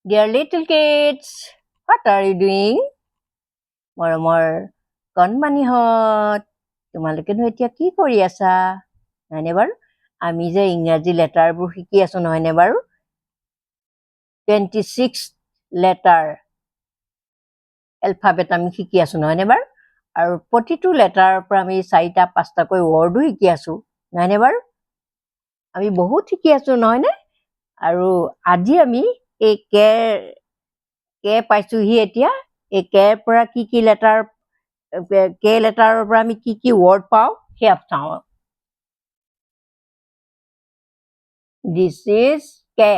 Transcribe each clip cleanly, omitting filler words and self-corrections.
Dear little kids, what are you doing? মৰমৰ কণমানিহঁত, তোমালোকেনো এতিয়া কি কৰি আছা? নহয়নে বাৰু? আমি যে ইংৰাজী লেটাৰবোৰ শিকি আছো নহয়নে বাৰু? 26 লেটাৰ এলফাবেট আমি শিকি আছো নহয়নে বাৰু? আৰু প্ৰতিটো লেটাৰৰ পৰা আমি 4টা 5টাকৈ ৱৰ্ডো শিকি আছো নহয়নে বাৰু? আমি বহুত শিকি আছো নহয়নে? আৰু আজি আমি এই কে পাইছোহি এতিয়া। এই কেৰ পৰা কি কি লেটাৰ, কে লেটাৰৰ পৰা আমি কি কি ৱৰ্ড পাওঁ সেয়া চাওঁ। দিছ ইজ কে,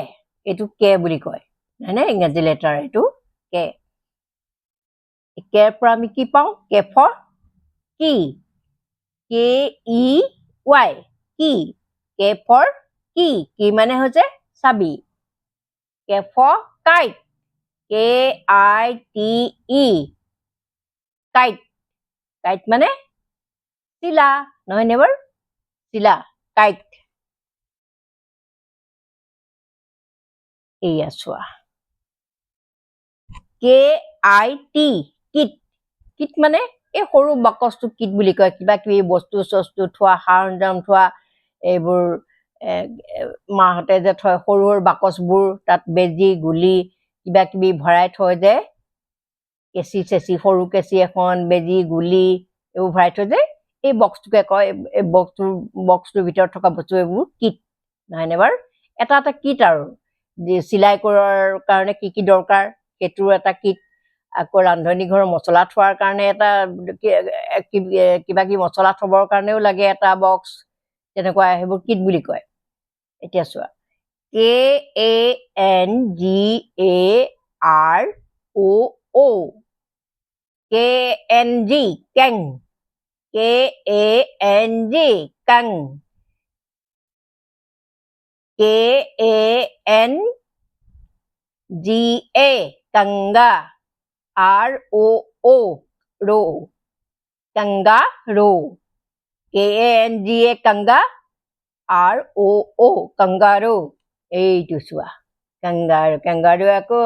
এইটো কে বুলি কয় নহয়নে? ইংৰাজী লেটাৰ এইটো কে। কেৰ পৰা আমি কি পাওঁ? কে ফৰ কি, KEY, কি। কে ফৰ কি, কি মানে হৈছে চাবি। K for kite, KITE, kite. Kite মানে চিলা নহয়নে বাৰু? চিলা, কাইট। এইয়া চোৱা, KIT, কিট। কিট মানে এই সৰু বাকচটো কিট বুলি কয়। কিবা কিবি বস্তু চস্তু থোৱা, সা-সৰঞ্জাম থোৱা, এইবোৰ মাহঁতে যে থয় সৰু সৰু বাকচবোৰ, তাত বেজি গুলি কিবা কিবি ভৰাই থয় যে, কেঁচি চেঁচি, সৰু কেঁচি এখন, বেজি গুলি এইবোৰ ভৰাই থয় যে, এই বক্সটোকে কয়, এই বক্সটোৰ ভিতৰত থকা বস্তু এইবোৰ কিট নহয়নে বাৰু? এটা এটা কিট আৰু চিলাই কৰাৰ কাৰণে কি কি দৰকাৰ সেইটোৰ এটা কিট। আকৌ ৰান্ধনী ঘৰৰ মছলা থোৱাৰ কাৰণে এটা, কিবা কিবি মছলা থবৰ কাৰণেও লাগে এটা বক্স, তেনেকুৱা সেইবোৰ কিট বুলি কয়। এতিয়া চোৱা, KANGAROO, KNG, কেং। KANG, Kang. KANGA, কাংগা। ROO, ৰো, কাংগাৰো। KANGA, কাংগা। ROO, কাংগাৰো। এইটো চোৱা, কাংগাৰো। কাংগাৰুৱে আকৌ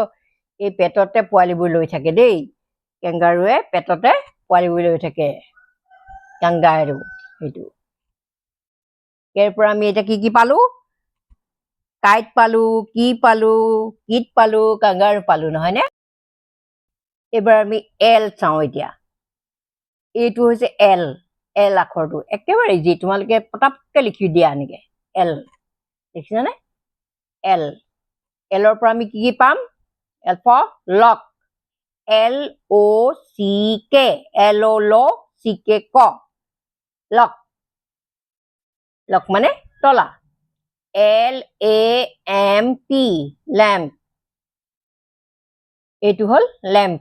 এই পেটতে পোৱালিবোৰ লৈ থাকে দেই। কেংগাৰুৱে পেটতে পোৱালিবোৰ লৈ থাকে, কাংগাৰো। সেইটো ইয়াৰ পৰা আমি এতিয়া কি কি পালো? কাইট পালো, কি পালো, কিট পালো, কাংগাৰু পালো নহয়নে? এইবাৰ আমি এল চাওঁ এতিয়া। এইটো হৈছে এল, এল আখৰটো একেবাৰে ইজি, তোমালোকে পটাপকে লিখি দিয়া এনেকে। এল দেখিছানে? এল। এলৰ পৰা আমি কি কি পাম? L for lock, LOCK, LOCK, lock. Lock মানে তলা। LAMP, lamp. এইটো হ'ল লেম্প।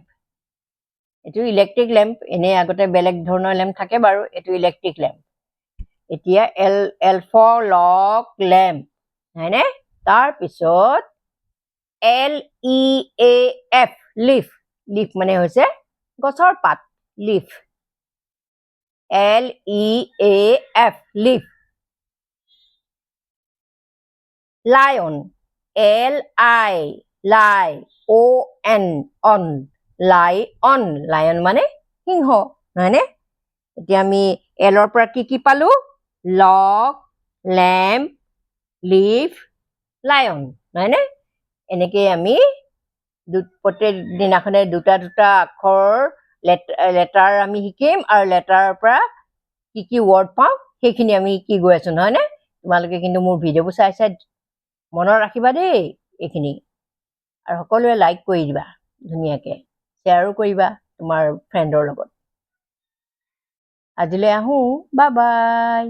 এইটো ইলেক্ট্ৰিক লেম্প। এনেই আগতে বেলেগ ধৰণৰ লেম্প থাকে বাৰু, এইটো ইলেক্ট্ৰিক লেম্প। এতিয়া এল ফৰ লক, লেম্প হয়নে? তাৰপিছত LEAF, লিফ। লিফ মানে হৈছে গছৰ পাত, leaf. LEAF, leaf. Lion, LI, লাই, ON, অন। লায়ন, লায়ন মানে সিংহ নহয়নে? এতিয়া আমি এলৰ পৰা কি কি পালো? লক, লেম্প, লিফ, লায়ন নহয়নে? এনেকেই আমি প্ৰত্যেক দিনাখনে দুটা দুটা আখৰ লেটাৰ আমি শিকিম, আৰু লেটাৰৰ পৰা কি কি ৱৰ্ড পাওঁ সেইখিনি আমি শিকি গৈ আছো নহয়নে? তোমালোকে কিন্তু মোৰ ভিডিঅ'বোৰ চাই চাই মনত ৰাখিবা দেই এইখিনি, আৰু সকলোৱে লাইক কৰি দিবা ধুনীয়াকে, শ্বেয়াৰো কৰিবা তোমাৰ ফ্ৰেণ্ডৰ লগত। আজিলৈ আহো, বাই বাই।